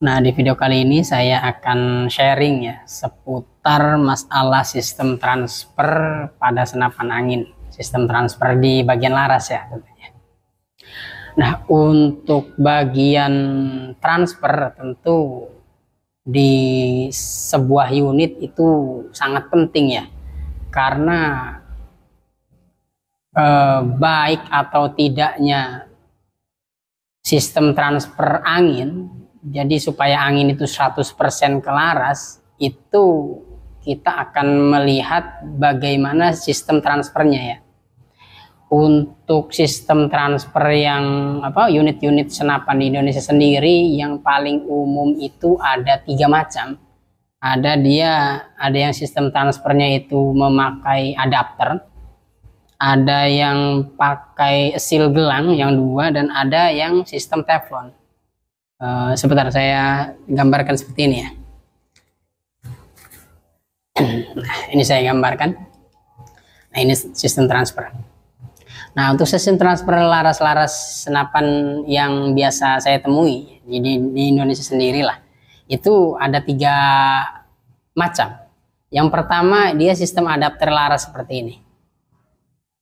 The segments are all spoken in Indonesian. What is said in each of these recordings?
Nah, di video kali ini saya akan sharing ya seputar masalah sistem transfer pada senapan angin, sistem transfer di bagian laras ya tentunya. Nah, untuk bagian transfer tentu di sebuah unit itu sangat penting ya, karena baik atau tidaknya sistem transfer angin, jadi supaya angin itu 100% ke laras, itu kita akan melihat bagaimana sistem transfernya ya. Untuk sistem transfer yang unit-unit senapan di Indonesia sendiri yang paling umum itu ada 3 macam. Ada yang sistem transfernya itu memakai adapter, ada yang pakai seal gelang yang 2, dan ada yang sistem teflon. Sebentar saya gambarkan seperti ini ya. Nah, ini saya gambarkan. Nah, ini sistem transfer. Nah, untuk sistem transfer laras-laras senapan yang biasa saya temui di Indonesia sendiri lah, itu ada 3 macam. Yang pertama, dia sistem adapter laras seperti ini.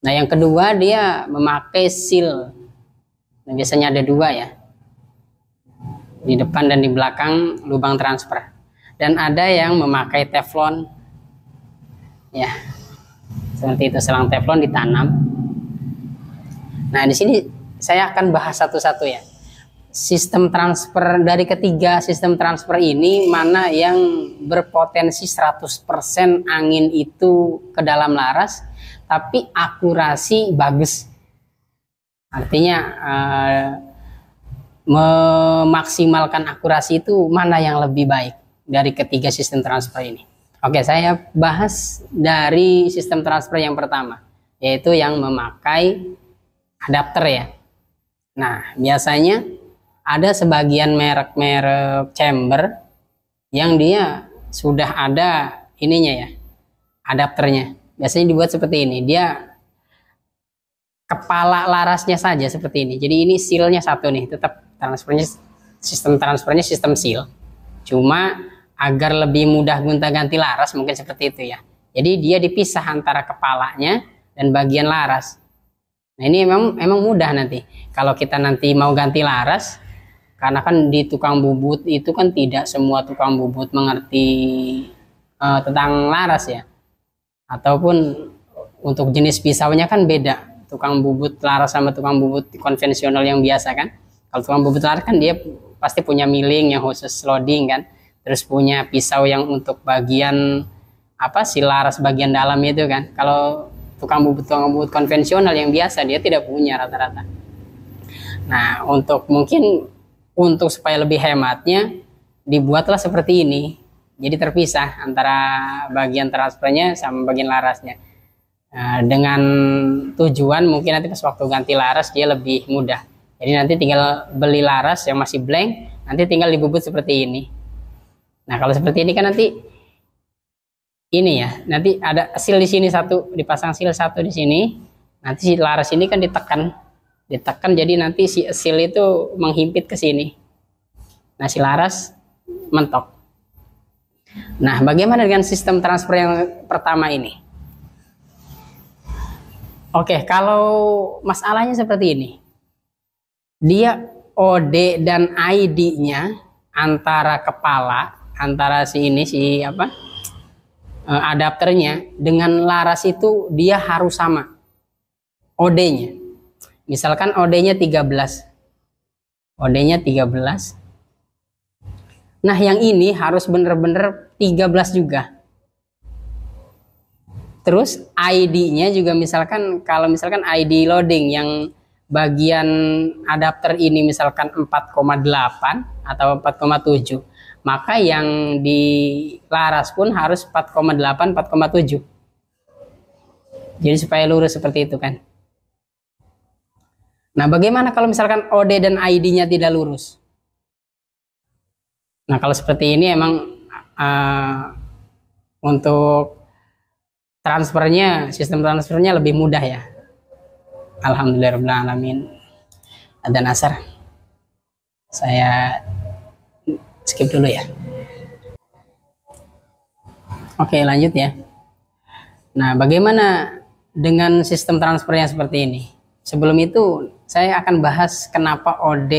Nah, yang kedua dia memakai seal. Nah, biasanya ada 2 ya, di depan dan di belakang lubang transfer. Dan ada yang memakai teflon ya, seperti itu, selang teflon ditanam. Nah, di sini saya akan bahas satu-satu ya, sistem transfer dari ketiga sistem transfer ini mana yang berpotensi 100% angin itu ke dalam laras tapi akurasi bagus. Artinya memaksimalkan akurasi itu mana yang lebih baik dari ketiga sistem transfer ini. Oke, saya bahas dari sistem transfer yang pertama, yaitu yang memakai adapter ya. Nah, biasanya ada sebagian merek-merek chamber yang dia sudah ada ininya ya, adapternya. Biasanya dibuat seperti ini, dia kepala larasnya saja seperti ini. Jadi ini sealnya satu nih, tetap sistem transfernya sistem seal. Cuma agar lebih mudah gonta-ganti laras mungkin seperti itu ya. Jadi dia dipisah antara kepalanya dan bagian laras. Nah, ini emang mudah nanti. Kalau kita nanti mau ganti laras, karena kan di tukang bubut itu kan tidak semua tukang bubut mengerti tentang laras ya. Ataupun untuk jenis pisaunya kan beda. Tukang bubut laras sama tukang bubut konvensional yang biasa kan. Kalau tukang bubut laras kan dia pasti punya milling yang khusus loading kan. Terus punya pisau yang untuk bagian si laras bagian dalam itu kan. Kalau tukang bubut konvensional yang biasa dia tidak punya rata-rata. Nah, untuk supaya lebih hematnya dibuatlah seperti ini. Jadi terpisah antara bagian transfernya sama bagian larasnya. Nah, dengan tujuan mungkin nanti pas waktu ganti laras dia lebih mudah. Jadi nanti tinggal beli laras yang masih blank, nanti tinggal dibubut seperti ini. Nah, kalau seperti ini kan nanti ini ya, nanti ada seal di sini satu, dipasang seal satu di sini. Nanti si laras ini kan ditekan, jadi nanti si seal itu menghimpit ke sini. Nah, si laras mentok. Nah, bagaimana dengan sistem transfer yang pertama ini? Oke, kalau masalahnya seperti ini. Dia OD dan ID-nya antara adapternya dengan laras itu dia harus sama OD-nya. Misalkan OD-nya 13. Nah, yang ini harus bener-bener 13 juga. Terus ID-nya juga kalau misalkan ID loading yang bagian adapter ini misalkan 4,8 atau 4,7, maka yang di laras pun harus 4,8, 4,7. Jadi supaya lurus seperti itu kan. Nah, bagaimana kalau misalkan OD dan ID-nya tidak lurus? Nah, kalau seperti ini emang untuk sistem transfernya lebih mudah ya. Alhamdulillahirrahmanirrahim. Adzan asar. Saya skip dulu ya. Oke, lanjut ya. Nah, bagaimana dengan sistem transfernya seperti ini? Sebelum itu, saya akan bahas kenapa OD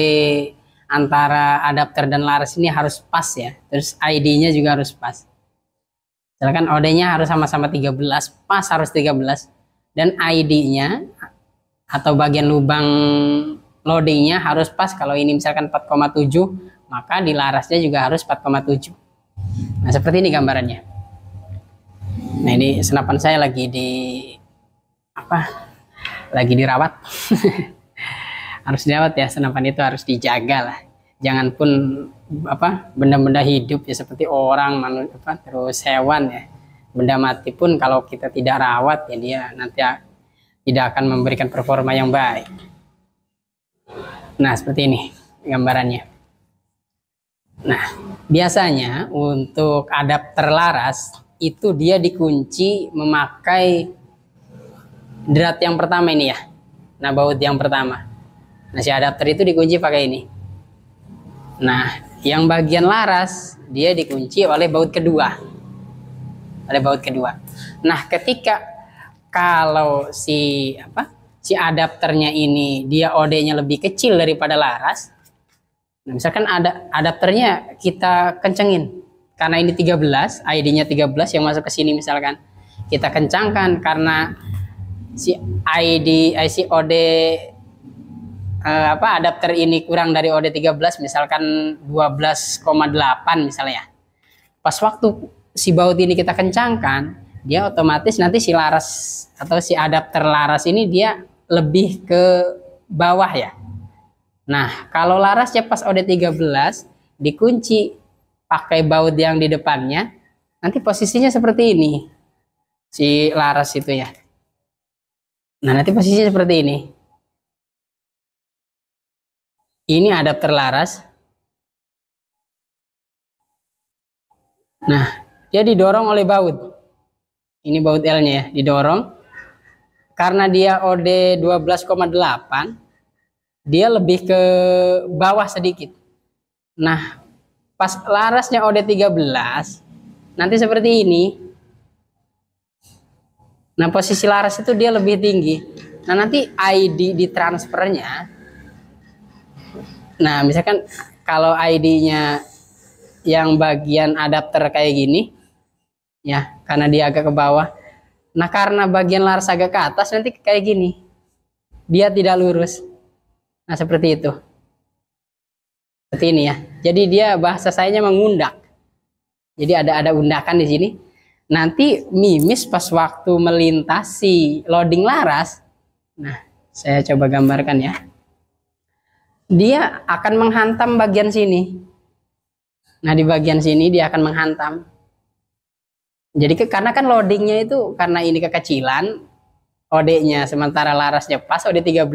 antara adapter dan laras ini harus pas ya. Terus ID-nya juga harus pas. Misalkan OD-nya harus sama-sama 13, pas harus 13. Dan ID-nya atau bagian lubang loading-nya harus pas. Kalau ini misalkan 4,7, maka di larasnya juga harus 4,7. Nah, seperti ini gambarannya. Nah, ini senapan saya lagi dirawat. Harus dirawat ya, senapan itu harus dijaga lah. Jangan pun benda-benda hidup ya, seperti orang, manusia, terus hewan ya. Benda mati pun kalau kita tidak rawat ya, dia nanti tidak akan memberikan performa yang baik. Nah, seperti ini gambarannya. Nah, biasanya untuk adapter laras itu dia dikunci memakai drat yang pertama ini ya. Nah, baut yang pertama. Nah, si adapter itu dikunci pakai ini. Nah, yang bagian laras dia dikunci oleh baut kedua. Nah, ketika kalau si adapternya ini dia OD-nya lebih kecil daripada laras. Nah, misalkan ada adapternya kita kencengin. Karena ini 13, ID-nya 13 yang masuk ke sini misalkan. Kita kencangkan karena si OD adapter ini kurang dari OD 13, misalkan 12,8 misalnya. Pas waktu si baut ini kita kencangkan, dia otomatis nanti si laras atau si adapter laras ini dia lebih ke bawah ya. Nah, kalau larasnya pas OD 13 dikunci pakai baut yang di depannya, nanti posisinya seperti ini. Si laras itu ya. Nah, nanti posisinya seperti ini. Ini adapter laras. Nah, dia didorong oleh baut. Ini baut L-nya ya, didorong. Karena dia OD 12,8, dia lebih ke bawah sedikit. Nah, pas larasnya OD 13, nanti seperti ini. Nah, posisi laras itu dia lebih tinggi. Nah, nanti ID di transfernya. Nah, misalkan kalau ID-nya yang bagian adapter kayak gini, ya, karena dia agak ke bawah. Nah, karena bagian laras agak ke atas, nanti kayak gini. Dia tidak lurus. Nah, seperti itu. Seperti ini ya. Jadi dia bahasa sayanya mengundak. Jadi ada undakan di sini. Nanti mimis pas waktu melintasi loading laras. Nah, saya coba gambarkan ya. Dia akan menghantam bagian sini. Nah, di bagian sini dia akan menghantam. Jadi karena kan loadingnya itu karena ini kekecilan OD-nya, sementara larasnya pas OD 13.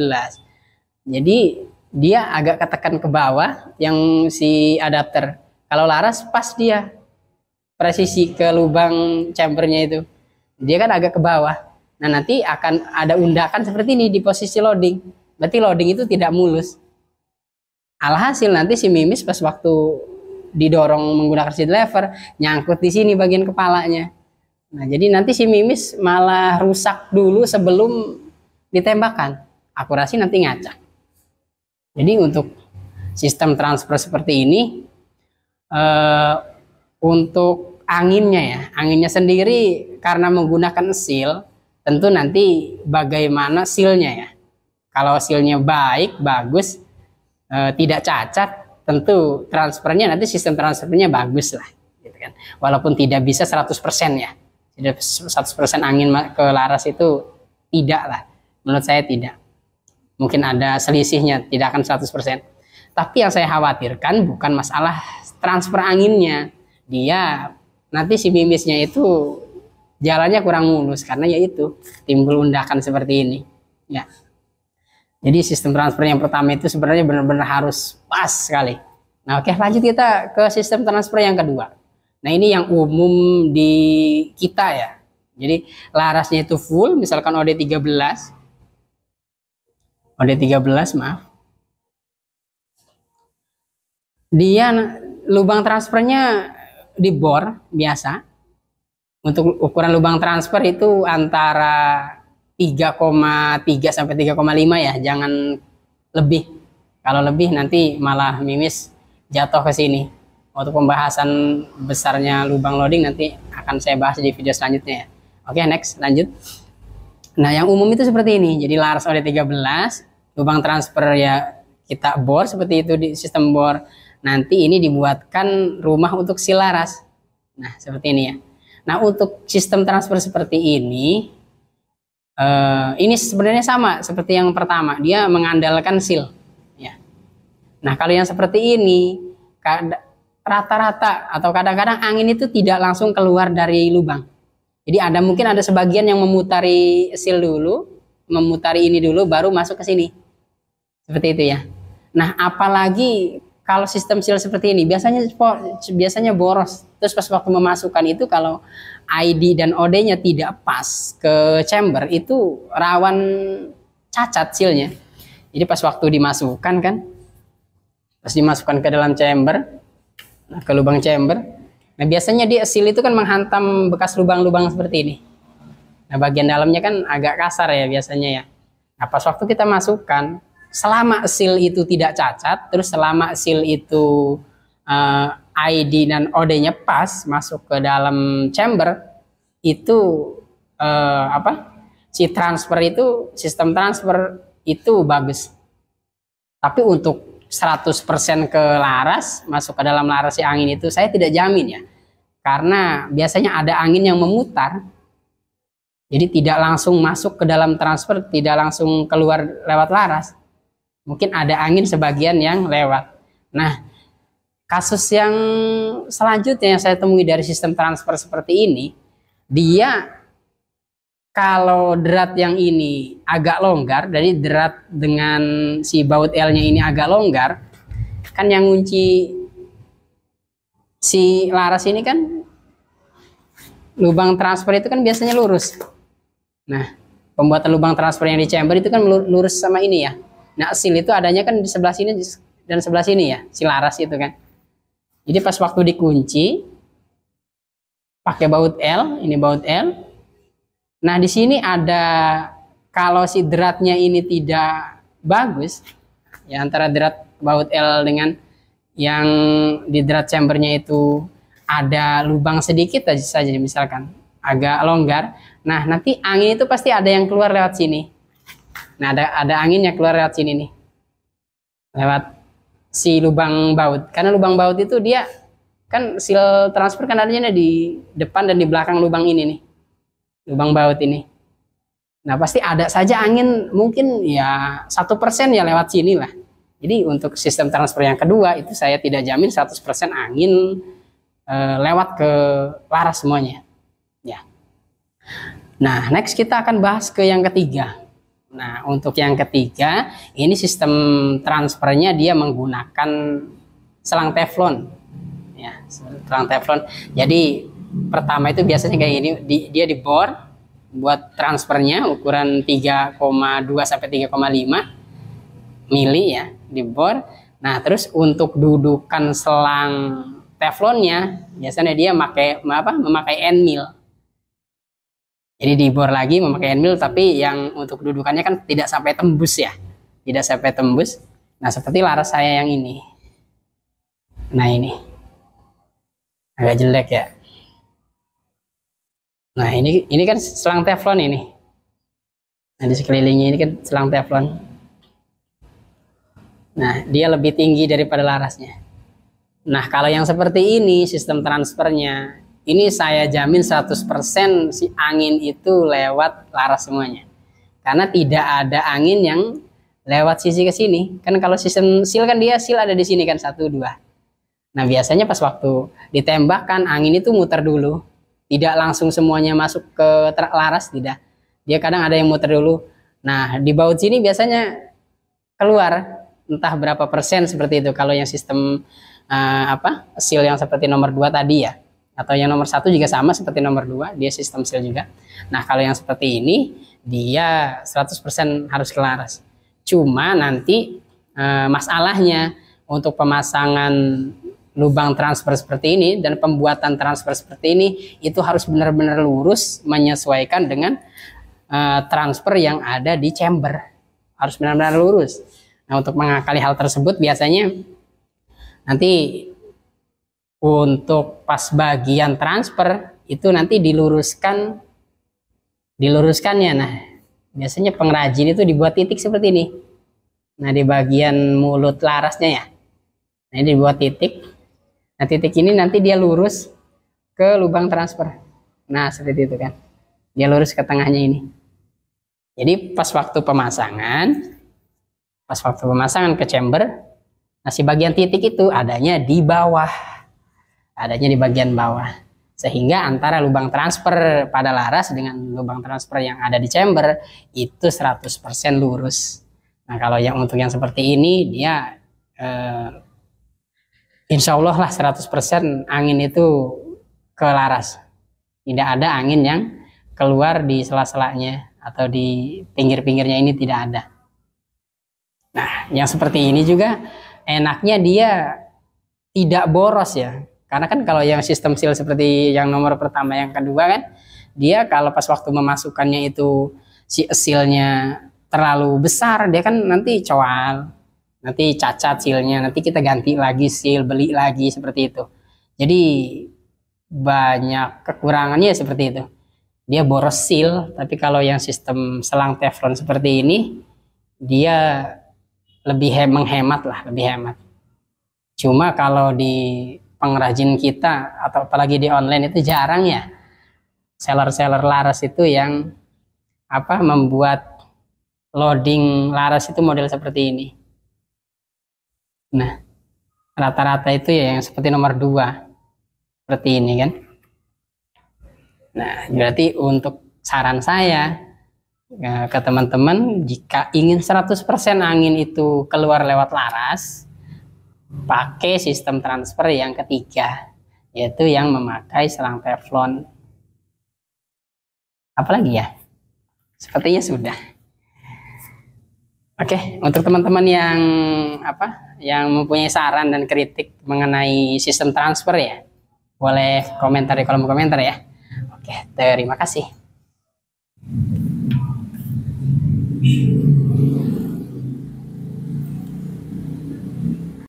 Jadi dia agak ketekan ke bawah yang si adapter. Kalau laras pas dia presisi ke lubang chambernya itu. Dia kan agak ke bawah. Nah, nanti akan ada undakan seperti ini di posisi loading. Berarti loading itu tidak mulus. Alhasil nanti si mimis pas waktu didorong menggunakan seat lever nyangkut di sini bagian kepalanya. Nah, jadi nanti si mimis malah rusak dulu sebelum ditembakkan. Akurasi nanti ngacak. Jadi untuk sistem transfer seperti ini untuk anginnya ya, anginnya sendiri karena menggunakan seal, tentu nanti bagaimana sealnya ya. Kalau sealnya baik, bagus, tidak cacat, tentu transfernya nanti sistem transfernya bagus lah, gitu kan. Walaupun tidak bisa 100% ya, tidak 100% angin ke laras itu tidak lah, menurut saya tidak. Mungkin ada selisihnya, tidak akan 100%. Tapi yang saya khawatirkan bukan masalah transfer anginnya, dia nanti si mimisnya itu jalannya kurang mulus karena yaitu timbul undakan seperti ini, ya. Jadi sistem transfer yang pertama itu sebenarnya benar-benar harus pas sekali. Nah, oke, lanjut kita ke sistem transfer yang kedua. Nah, ini yang umum di kita ya. Jadi larasnya itu full, misalkan OD 13. OD 13, maaf. Dia lubang transfernya dibor biasa. Untuk ukuran lubang transfer itu antara 3,3 sampai 3,5 ya, jangan lebih. Kalau lebih nanti malah mimis jatuh ke sini. Untuk pembahasan besarnya lubang loading nanti akan saya bahas di video selanjutnya ya. Oke, next, lanjut. Nah, yang umum itu seperti ini. Jadi laras OD13, lubang transfer ya kita bor seperti itu di sistem bor. Nanti ini dibuatkan rumah untuk sil laras. Nah, seperti ini ya. Nah, untuk sistem transfer seperti ini sebenarnya sama seperti yang pertama. Dia mengandalkan sil. Ya. Nah, kalau yang seperti ini rata-rata atau kadang-kadang angin itu tidak langsung keluar dari lubang. Jadi mungkin ada sebagian yang memutari sil dulu, memutari ini dulu baru masuk ke sini. Seperti itu ya. Nah, apalagi kalau sistem sil seperti ini biasanya boros. Terus pas waktu memasukkan itu kalau ID dan OD-nya tidak pas ke chamber itu rawan cacat silnya. Jadi pas waktu dimasukkan kan, pas dimasukkan ke dalam chamber, nah, ke lubang chamber. Nah, biasanya di seal itu kan menghantam bekas lubang-lubang seperti ini. Nah, bagian dalamnya kan agak kasar ya biasanya ya. Nah, pas waktu kita masukkan, selama seal itu tidak cacat, terus selama seal itu ID dan OD-nya pas masuk ke dalam chamber, itu si transfer itu, sistem transfer itu bagus. Tapi untuk 100% ke laras, masuk ke dalam laras si angin itu saya tidak jamin ya. Karena biasanya ada angin yang memutar. Jadi tidak langsung masuk ke dalam transfer, tidak langsung keluar lewat laras. Mungkin ada angin sebagian yang lewat. Nah, kasus yang selanjutnya yang saya temui dari sistem transfer seperti ini, dia kalau derat yang ini agak longgar, jadi derat dengan si baut L-nya ini agak longgar, kan yang ngunci si laras ini kan lubang transfer itu kan biasanya lurus. Nah, pembuatan lubang transfer yang di chamber itu kan lurus sama ini ya. Nah, seal itu adanya kan di sebelah sini dan sebelah sini ya, si laras itu kan. Jadi pas waktu dikunci pakai baut L, ini baut L. Nah, di sini ada, kalau si deratnya ini tidak bagus, ya antara derat baut L dengan yang di derat chambernya itu ada lubang sedikit saja misalkan, agak longgar. Nah, nanti angin itu pasti ada yang keluar lewat sini. Nah, ada angin yang keluar lewat sini nih. Lewat si lubang baut. Karena lubang baut itu dia, kan seal transfer kan adanya di depan dan di belakang lubang ini nih. Lubang baut ini. Nah, pasti ada saja angin mungkin ya 1% ya lewat sini lah. Jadi untuk sistem transfer yang kedua itu saya tidak jamin 100% angin lewat ke laras semuanya. Ya. Nah, next kita akan bahas ke yang ketiga. Nah, untuk yang ketiga ini sistem transfernya dia menggunakan selang teflon. Ya, selang teflon. Jadi pertama itu biasanya kayak gini, dia dibor buat transfernya ukuran 3,2 sampai 3,5 mili ya, dibor. Nah, terus untuk dudukan selang teflonnya biasanya dia memakai end mill. Jadi dibor lagi memakai end mill, tapi yang untuk dudukannya kan tidak sampai tembus ya. Tidak sampai tembus. Nah, seperti laras saya yang ini. Nah, ini agak jelek ya. Nah, ini kan selang teflon ini. Nah, di sekelilingnya ini kan selang teflon. Nah, dia lebih tinggi daripada larasnya. Nah, kalau yang seperti ini sistem transfernya, ini saya jamin 100% si angin itu lewat laras semuanya. Karena tidak ada angin yang lewat sisi ke sini. Kan kalau sistem seal kan dia seal ada di sini kan 1, 2. Nah, biasanya pas waktu ditembakkan angin itu muter dulu. Tidak langsung semuanya masuk ke laras, tidak. Dia kadang ada yang muter dulu. Nah, di baut sini biasanya keluar entah berapa persen seperti itu. Kalau yang sistem seal yang seperti nomor 2 tadi ya. Atau yang nomor 1 juga sama seperti nomor 2, dia sistem seal juga. Nah, kalau yang seperti ini dia 100% harus ke laras. Cuma nanti masalahnya untuk pemasangan lubang transfer seperti ini dan pembuatan transfer seperti ini itu harus benar-benar lurus menyesuaikan dengan transfer yang ada di chamber, harus benar-benar lurus. Nah, untuk mengakali hal tersebut biasanya nanti untuk pas bagian transfer itu nanti diluruskannya. Nah, biasanya pengrajin itu dibuat titik seperti ini. Nah, di bagian mulut larasnya ya. Nah, ini dibuat titik. Nah, titik ini nanti dia lurus ke lubang transfer. Nah, seperti itu kan. Dia lurus ke tengahnya ini. Jadi pas waktu pemasangan ke chamber, nah si bagian titik itu adanya di bawah. Adanya di bagian bawah. Sehingga antara lubang transfer pada laras dengan lubang transfer yang ada di chamber itu 100% lurus. Nah, kalau yang untuk yang seperti ini dia insya Allah lah 100% angin itu ke laras. Tidak ada angin yang keluar di sela-selanya atau di pinggir-pinggirnya, ini tidak ada. Nah, yang seperti ini juga enaknya dia tidak boros ya. Karena kan kalau yang sistem seal seperti yang nomor pertama, yang kedua kan, dia kalau pas waktu memasukkannya itu si sealnya terlalu besar, dia kan nanti coal, nanti cacat sealnya, nanti kita ganti lagi seal, beli lagi seperti itu. Jadi banyak kekurangannya seperti itu. Dia boros seal, tapi kalau yang sistem selang teflon seperti ini, dia lebih menghemat lah, lebih hemat. Cuma kalau di pengrajin kita atau apalagi di online itu jarang ya seller-seller laras itu yang membuat loading laras itu model seperti ini. Nah, rata-rata itu ya yang seperti nomor 2 seperti ini kan. Nah, berarti untuk saran saya ke teman-teman, jika ingin 100% angin itu keluar lewat laras, pakai sistem transfer yang ketiga, yaitu yang memakai selang teflon. Apalagi ya? Sepertinya sudah. Oke, untuk teman-teman yang yang mempunyai saran dan kritik mengenai sistem transfer ya, boleh komentar di kolom komentar ya. Oke, terima kasih.